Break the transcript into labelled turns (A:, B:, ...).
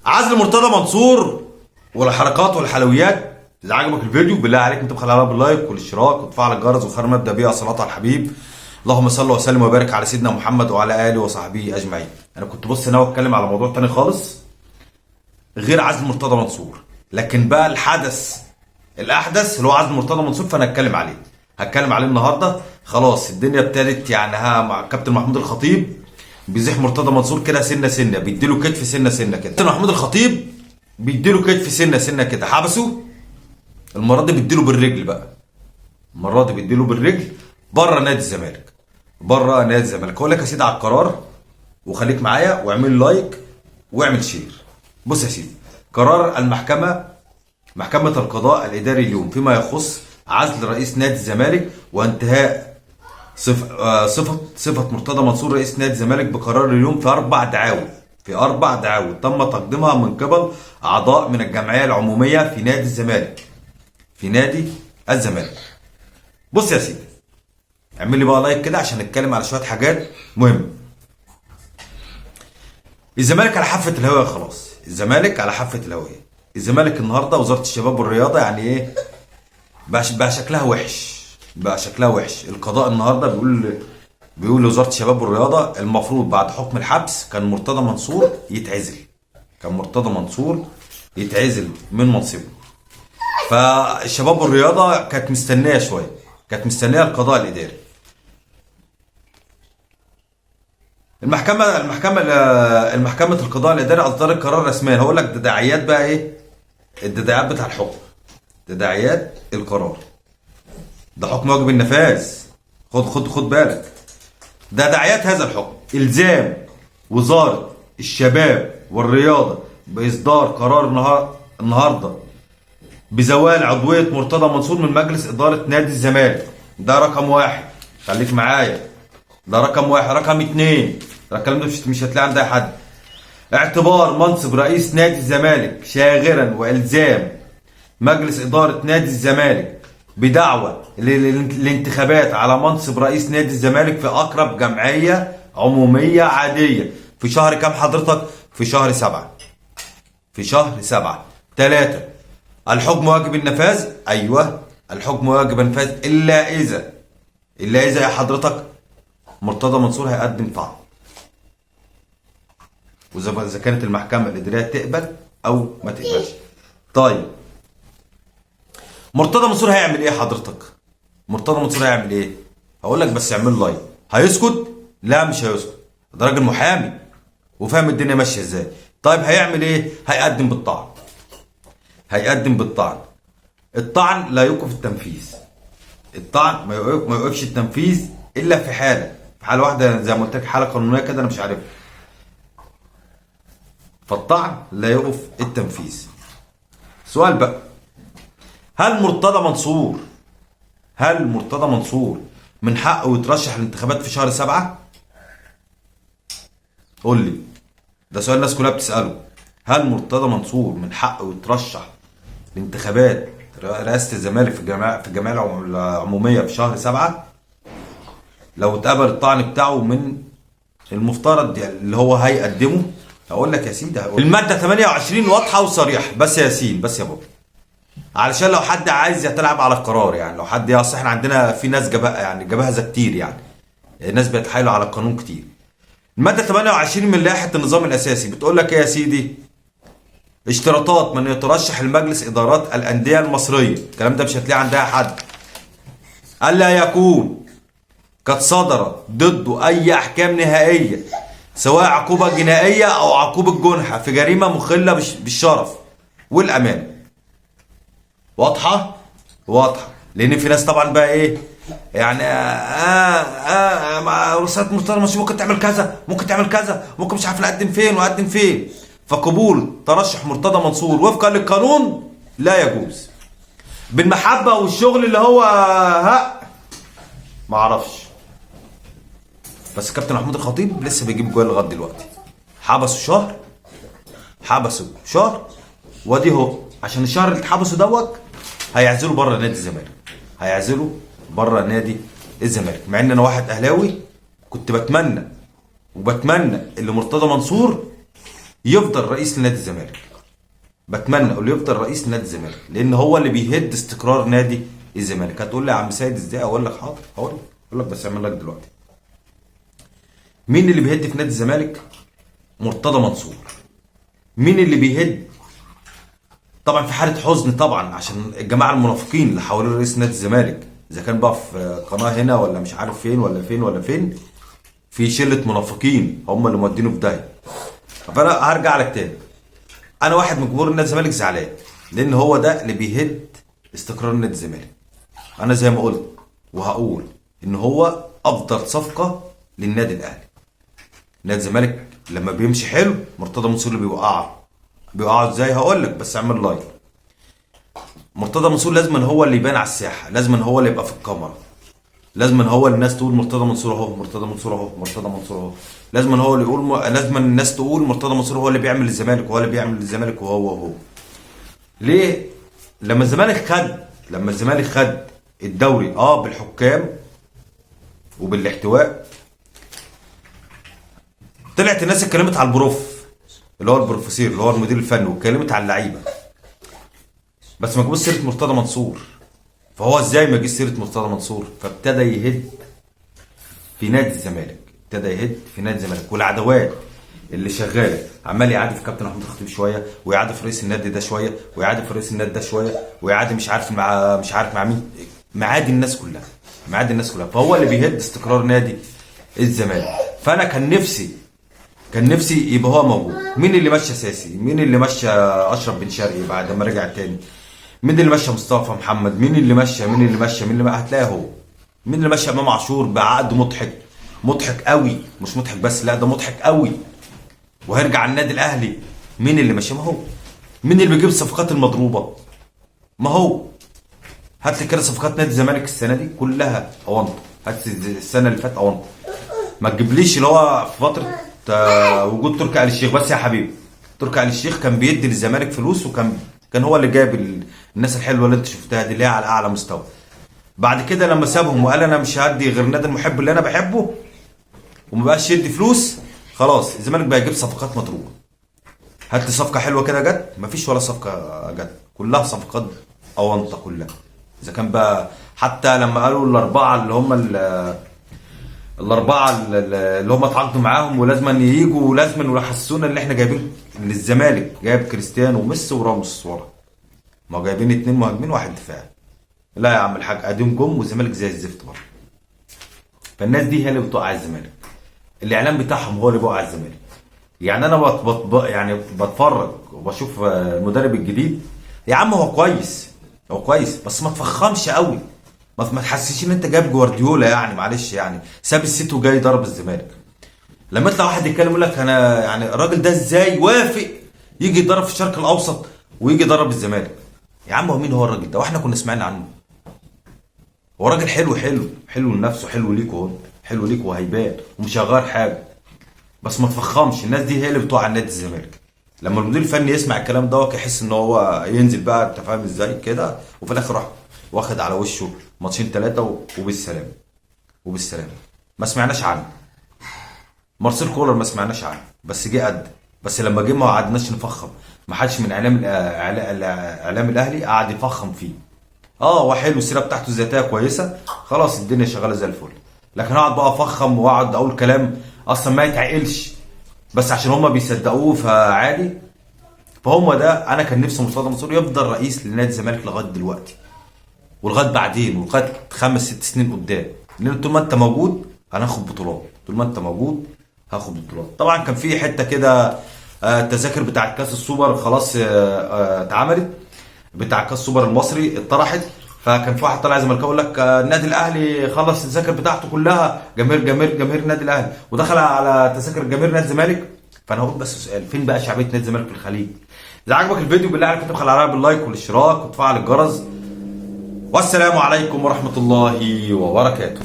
A: عزل مرتضى منصور والحركات والحلويات. اذا عجبك الفيديو بالله عليك انت تبخل عليها باللايك والاشتراك وتفعل الجرس وخير ما ابدا بيه الصلاه على الحبيب. اللهم صل وسلم وبارك على سيدنا محمد وعلى اله وصحبه اجمعين. انا كنت ناوي اتكلم على موضوع تاني خالص غير عزل مرتضى منصور، لكن بقى الاحدث اللي هو عزل مرتضى منصور فانا هتكلم عليه النهارده. خلاص الدنيا ابتدت يعني مع كابتن محمود الخطيب بيزيح مرتضى منصور كده سنه سنه، بيديله كتف سنه سنه كده. كابتن محمود الخطيب بيديله كتف سنه سنه كده، حبسه. المره دي بيديله بالرجل بقى، المره دي بيديله بالرجل بره نادي الزمالك، بره نادي الزمالك. هقول لك يا سيدي على القرار وخليك معايا واعمل لايك واعمل شير. بص يا سيدي، قرار محكمة القضاء الإداري اليوم فيما يخص عزل رئيس نادي الزمالك وانتهاء صفة مرتضى منصور رئيس نادي الزمالك بقرار اليوم في أربع دعاوى تم تقديمها من قبل أعضاء من الجمعية العمومية في نادي الزمالك. بص يا سيدي، اعمل لي بقى لايك كده عشان نتكلم على شوية حاجات مهمة. الزمالك على حافة الهوية، خلاص الزمالك على حافة الهوية. الزمالك النهارده وزاره الشباب والرياضه يعني ايه بقى شكلها وحش. القضاء النهارده بيقول لوزاره الشباب والرياضه المفروض بعد حكم الحبس كان مرتضى منصور يتعزل من منصبه. فالشباب والرياضه كانت مستنيه القضاء الاداري. المحكمة القضاء الاداري اصدرت قرار رسميا. هقول لك تداعيات بقى ايه التداعيات بتاع الحكم، تداعيات القرار. ده حكم واجب النفاذ، خد بالك. ده تداعيات هذا الحكم: الزام وزارة الشباب والرياضة باصدار قرار النهارده بزوال عضوية مرتضى منصور من مجلس إدارة نادي الزمالك. ده رقم واحد، خليك معايا. ده رقم واحد. رقم اتنين، الكلام ده مش هتلاقي عند اي حد: اعتبار منصب رئيس نادي الزمالك شاغرا والزام مجلس اداره نادي الزمالك بدعوى الانتخابات على منصب رئيس نادي الزمالك في اقرب جمعيه عموميه عاديه في شهر كام حضرتك؟ في شهر 7. 3. الحكم واجب النفاذ. ايوه الحكم واجب النفاذ الا اذا يا حضرتك مرتضى منصور هيقدم طعن، واذا كانت المحكمه الاداريه تقبل او ما تقبلش. طيب مرتضى منصور هيعمل ايه حضرتك؟ هقول لك بس اعمل لايك. هيسكت؟ لا مش هيسكت، ده راجل محامي وفاهم الدنيا ماشيه ازاي. طيب هيعمل ايه؟ هيقدم بالطعن. الطعن لا يوقف التنفيذ. الطعن ما يوقفش التنفيذ الا في حاله واحده، زي ما قلت لك حاله قانونيه كده انا مش عارفها. فالطعن لا يوقف التنفيذ. سؤال بقى: هل مرتضى منصور من حقه يترشح للانتخابات في شهر 7؟ قول لي، ده سؤال الناس كلها بتسأله. هل مرتضى منصور من حقه يترشح لانتخابات رئاسة الزمالك في الجمعية العمومية في شهر 7 لو اتقبل الطعن بتاعه من المفترض اللي هو هيقدمه؟ هقول لك يا سيدي، المادة 28 واضحة وصريحة. بس يا بابا، علشان لو حد عايز يتلاعب على القرار، يعني لو حد، اصل احنا عندنا في ناس جبهة كتير، يعني الناس بيتحايلوا على القانون كتير. المادة 28 من لائحة النظام الأساسي بتقول لك ايه يا سيدي؟ اشتراطات من يترشح لمجلس إدارات الأندية المصرية، الكلام ده مش هتلاقيه عندها حد: ألا يكون قد صدر ضده أي أحكام نهائية سواء عقوبة جنائية أو عقوبة جنحة في جريمة مخلة بالشرف والأمان. واضحة؟ لأن في ناس طبعا بقى إيه يعني مع رسالة مرتضى منصور ممكن تعمل كذا، ممكن مش عارف نقدم فين. فقبول ترشح مرتضى منصور وفقا للقانون لا يجوز. بالمحبة والشغل اللي هو معرفش. بس كابتن محمود الخطيب لسه بيجيب جوال لغايه دلوقتي. حبسوا شهر وادي هو عشان الشهر اللي اتحبسوا هيعزلوا بره نادي الزمالك. مع ان انا واحد اهلاوي كنت بتمنى اللي مرتضى منصور يفضل رئيس لنادي الزمالك. بتمنى اقول يفضل رئيس لنادي الزمالك، لان هو اللي بيهد استقرار نادي الزمالك. هتقول لي يا عم سيد ازاي؟ اقول لك حاضر، اقول لك بس اعمل لك دلوقتي. مين اللي بيهد في نادي الزمالك؟ مرتضى منصور. مين اللي بيهد؟ طبعا في حاله حزن طبعا عشان الجماعه المنافقين اللي حوالين رئيس نادي الزمالك، اذا كان بقى في قناه هنا ولا مش عارف فين ولا فين ولا فين، في شله منافقين هم اللي مودينه في داهيه. فانا هرجع لك تاني، انا واحد من جمهور نادي الزمالك زعلان، لان هو ده اللي بيهد استقرار نادي الزمالك. انا زي ما قلت وهقول ان هو افضل صفقه للنادي الاهلي. نادي الزمالك لما بيمشي حلو مرتضى منصور اللي بيوقعه ازاي؟ هقول لك بس اعمل لايك. مرتضى منصور لازم هو اللي يبان على الساحه، لازم هو اللي يبقى في الكاميرا، لازم هو اللي الناس تقول مرتضى منصور اهو، مرتضى منصور اهو، مرتضى منصور اهو. لازم هو اللي يقول لازم الناس تقول مرتضى منصور هو اللي بيعمل الزمالك، وهو اللي بيعمل الزمالك، وهو ليه؟ لما الزمالك خد الدوري بالحكام وبالاحتواء، طلعت الناس اتكلمت على اللي هو البروفيسور اللي هو المدير الفني، واتكلمت على اللعيبه، بس ما جابوش سيره مرتضى منصور. فهو ازاي ما يجيش سيره مرتضى منصور؟ فابتدى يهد في نادي الزمالك، والعدوات اللي شغاله عمال يعادي في كابتن احمد الخطيب شويه، ويعادي في رئيس النادي ده شويه، ويعادي في رئيس النادي ده شويه، ويعادي مش عارف مع مين، معادي الناس كلها. فهو اللي بيهد استقرار نادي الزمالك. فانا كان نفسي يبقى هو موجود. مين اللي مشى ساسي؟ مين اللي مشى اشرف بن شرقي بعد ما رجع تاني؟ مين اللي مشى مصطفى محمد؟ مين اللي مشى هتلاقي هو. مين اللي مشى امام عاشور بعقد مضحك قوي، مش مضحك بس، لا ده مضحك قوي، وهيرجع النادي الاهلي. مين اللي مشى؟ ما هو. مين اللي بيجيب الصفقات المضروبه؟ ما هو. هات لي كده صفقات نادي الزمالك السنه دي كلها اونطه، هات السنه اللي فاتت اونطه. ما تجيبليش اللي هو في فتره وجود تركي آل الشيخ بس يا حبيبي. تركي آل الشيخ كان بيدي للزمالك فلوس، كان هو اللي جاب الناس الحلوه اللي انت شفتها دي اللي هي على اعلى مستوى. بعد كده لما سابهم وقال انا مش هدي غير نادي المحب اللي انا بحبه، وما بقاش يدي فلوس، خلاص الزمالك بقى يجيب صفقات مضروبه. هات لي صفقه حلوه كده جت، مفيش ولا صفقه جت، كلها صفقات اونطه كلها. اذا كان بقى حتى لما قالوا الاربعه اللي هم اتعاقدوا معاهم ولازم ييجوا ولازم ويحسسونا ان احنا جايبين للزمالك، جايب كريستيانو وميسي وراموس ورا، ما هو جايبين 2 مهاجمين وواحد دفاع. لا يا عم الحاج، اديهم جم والزمالك زي الزفت برضه. فالناس دي هي اللي بتوقع الزمالك، الاعلام بتاعهم هو اللي بيوقع الزمالك. يعني انا يعني بتفرج وبشوف المدرب الجديد، يا عم هو كويس بس ما تفخمش قوي، ما تحسسش ان انت جايب جوارديولا، يعني معلش، يعني ساب السيتي وجاي يضرب الزمالك. لما يطلع واحد يتكلم يقول لك انا يعني الراجل ده ازاي وافق يجي يضرب في الشرق الاوسط ويجي يضرب الزمالك؟ يا عم هو مين هو الراجل ده؟ واحنا كنا سمعنا عنه؟ هو راجل حلو لنفسه، حلو ليك وهيبان ومش هيغير حاجه، بس ما تفخمش. الناس دي هي اللي بتوع النادي الزمالك. لما المدير الفني يسمع الكلام ده يحس ان هو ينزل بقى، انت فاهم ازاي كده، وفي الاخر راح واخد على وشه ماتشين 3 وبالسلامه. ما سمعناش عنه. مارسيل كولر ما سمعناش عنه، بس جه بس لما جه ما قعدناش نفخم. ما حدش من اعلام الاهلي قعد يفخم فيه. هو حلو، السيره بتاعته الذاتيه كويسه، خلاص الدنيا شغاله زي الفل. لكن اقعد بقى افخم واقعد اقول كلام اصلا ما يتعقلش بس عشان هم بيصدقوه فعادي. فهم ده. انا كان نفسي مرتضى منصور يفضل رئيس لنادي الزمالك لغايه دلوقتي، ولغايه بعدين، ولغايه 5-6 سنين قدام، لان طول ما انت موجود انا هاخد بطولات، طبعا كان في حته كده التذاكر بتاعت كاس السوبر خلاص اتعملت، بتاع كاس السوبر المصري اتطرحت. فكان في واحد طلع زملكاوي يقول لك النادي الاهلي خلص التذاكر بتاعته كلها، جماهير النادي الاهلي، ودخل على تذاكر جماهير نادي الزمالك. فانا هقول بس سؤال، فين بقى شعبيه نادي الزمالك في الخليج؟ اذا عجبك الفيديو بالله عليك تبخل عليها باللايك والاشتراك وتفعل الجرس. والسلام عليكم ورحمه الله وبركاته.